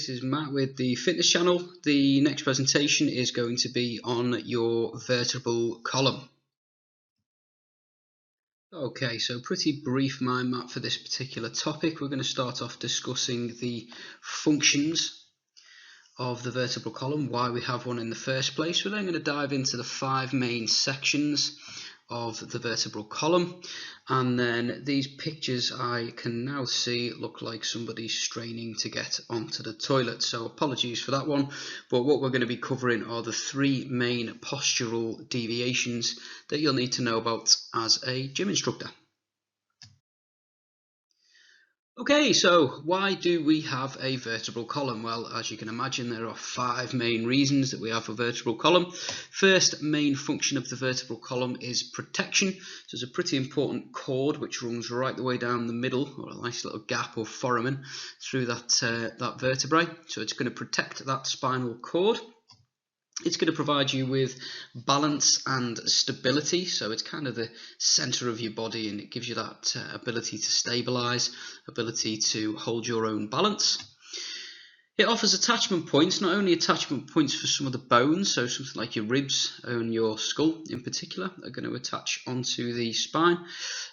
this is Matt with the fitness channel. The next presentation is going to be on your vertebral column. Okay, so pretty brief mind map for this particular topic. We're going to start off discussing the functions of the vertebral column, why we have one in the first place. We're then going to dive into the 5 main sections of the vertebral column, and then these pictures I can now see look like somebody's straining to get onto the toilet, so apologies for that one. But what we're going to be covering are the 3 main postural deviations that you'll need to know about as a gym instructor. Okay, so why do we have a vertebral column? Well, as you can imagine, there are 5 main reasons that we have a vertebral column. First main function of the vertebral column is protection. So there's a pretty important cord which runs right the way down the middle, or a nice little gap or foramen through that vertebrae. So it's going to protect that spinal cord. It's going to provide you with balance and stability, so it's kind of the center of your body, and it gives you that ability to stabilize, ability to hold your own balance. It offers attachment points, not only attachment points for some of the bones, so something like your ribs and your skull in particular are going to attach onto the spine,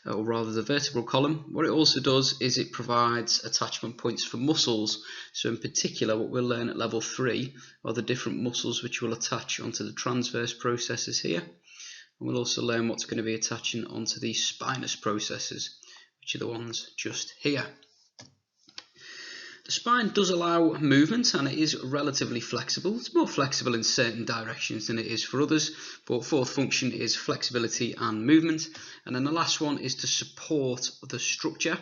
or rather the vertebral column. What it also does is it provides attachment points for muscles. So in particular, what we'll learn at level 3 are the different muscles which will attach onto the transverse processes here. And we'll also learn what's going to be attaching onto the spinous processes, which are the ones just here. The spine does allow movement, and it is relatively flexible. It's more flexible in certain directions than it is for others, but fourth function is flexibility and movement. And then the last one is to support the structure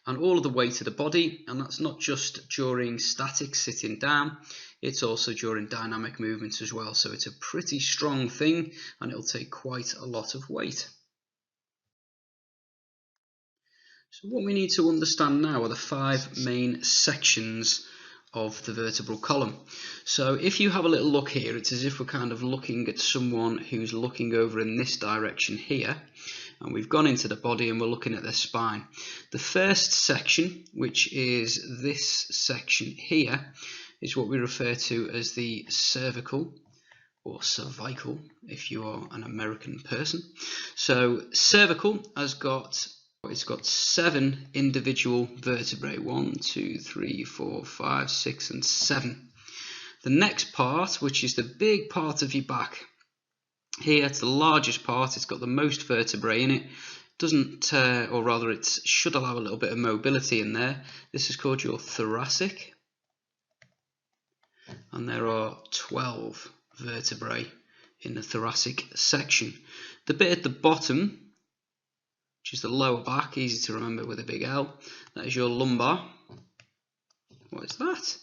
and all of the weight of the body, and that's not just during static sitting down, it's also during dynamic movements as well. So it's a pretty strong thing, and it'll take quite a lot of weight. So what we need to understand now are the 5 main sections of the vertebral column. So if you have a little look here, it's as if we're kind of looking at someone who's looking over in this direction here, and we've gone into the body and we're looking at their spine. The first section, which is this section here, is what we refer to as the cervical, or cervical if you are an American person. So cervical it's got 7 individual vertebrae, 1, 2, 3, 4, 5, 6 and 7. The next part, which is the big part of your back, here it's the largest part, it's got the most vertebrae in it, it should allow a little bit of mobility in there. This is called your thoracic, and there are 12 vertebrae in the thoracic section. The bit at the bottom, which is the lower back, easy to remember with a big L, that is your lumbar. What is that?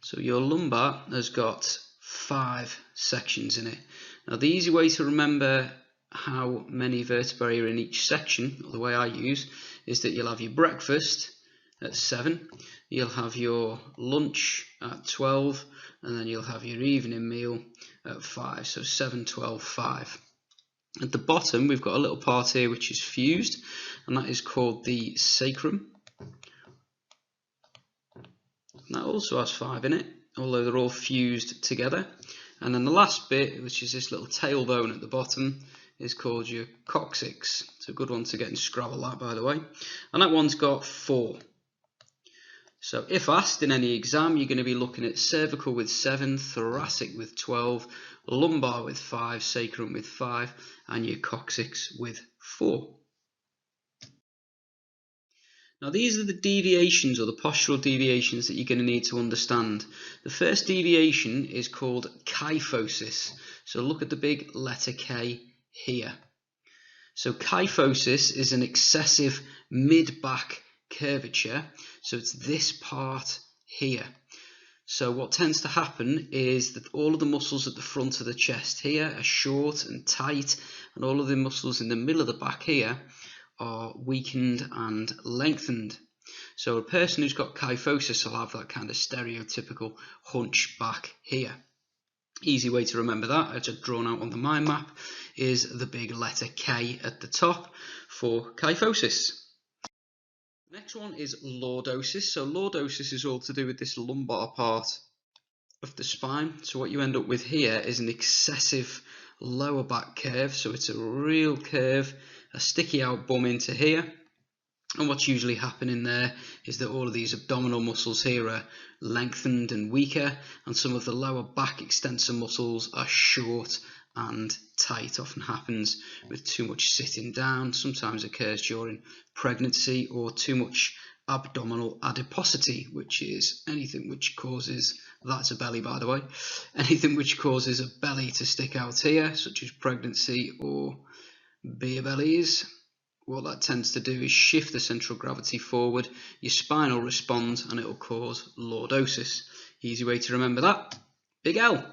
So your lumbar has got 5 sections in it. Now the easy way to remember how many vertebrae are in each section, or the way I use, is that you'll have your breakfast at 7, you'll have your lunch at 12, and then you'll have your evening meal at 5. So 7, 12, 5. At the bottom we've got a little part here which is fused, and that is called the sacrum. And that also has 5 in it, although they're all fused together. And then the last bit, which is this little tailbone at the bottom, is called your coccyx. It's a good one to get in Scrabble, that, by the way. And that one's got 4. So if asked in any exam, you're going to be looking at cervical with 7, thoracic with 12, lumbar with 5, sacrum with 5, and your coccyx with 4. Now these are the deviations, or the postural deviations, that you're going to need to understand. The first deviation is called kyphosis. So look at the big letter K here. So kyphosis is an excessive mid-back curvature, so it's this part here. So what tends to happen is that all of the muscles at the front of the chest here are short and tight, and all of the muscles in the middle of the back here are weakened and lengthened. So a person who's got kyphosis will have that kind of stereotypical hunch back here. Easy way to remember that, as I've drawn out on the mind map, is the big letter K at the top for kyphosis. Next one is lordosis. So lordosis is all to do with this lumbar part of the spine. So what you end up with here is an excessive lower back curve. So it's a real curve, a sticky out bum into here. And what's usually happening there is that all of these abdominal muscles here are lengthened and weaker, and some of the lower back extensor muscles are short and tight. Often happens with too much sitting down, sometimes occurs during pregnancy, or too much abdominal adiposity, which is anything which causes, that's a belly by the way, anything which causes a belly to stick out here, such as pregnancy or beer bellies. What that tends to do is shift the central gravity forward, your spine will respond, and it will cause lordosis. Easy way to remember that, big L.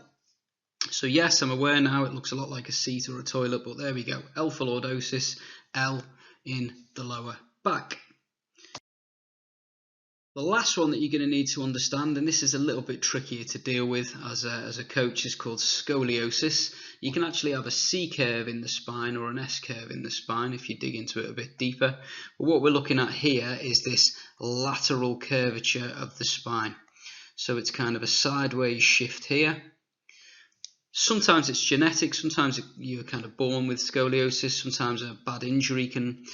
So yes, I'm aware now it looks a lot like a seat or a toilet, but there we go, L for lordosis, L in the lower back. The last one that you're going to need to understand, and this is a little bit trickier to deal with as a coach, is called scoliosis. You can actually have a C curve in the spine or an S curve in the spine if you dig into it a bit deeper. But what we're looking at here is this lateral curvature of the spine. So it's kind of a sideways shift here. Sometimes it's genetic, sometimes you're kind of born with scoliosis, sometimes a bad injury can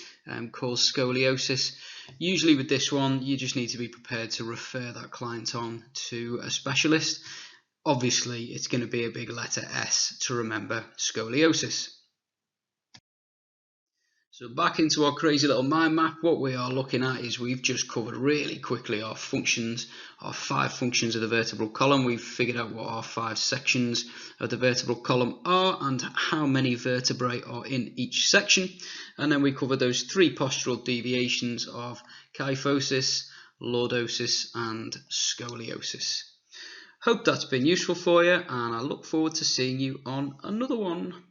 cause scoliosis. Usually with this one, you just need to be prepared to refer that client on to a specialist. Obviously, it's going to be a big letter S to remember scoliosis. So back into our crazy little mind map, what we are looking at is we've just covered really quickly our functions, our 5 functions of the vertebral column. We've figured out what our 5 sections of the vertebral column are and how many vertebrae are in each section. And then we covered those 3 postural deviations of kyphosis, lordosis and scoliosis. Hope that's been useful for you, and I look forward to seeing you on another one.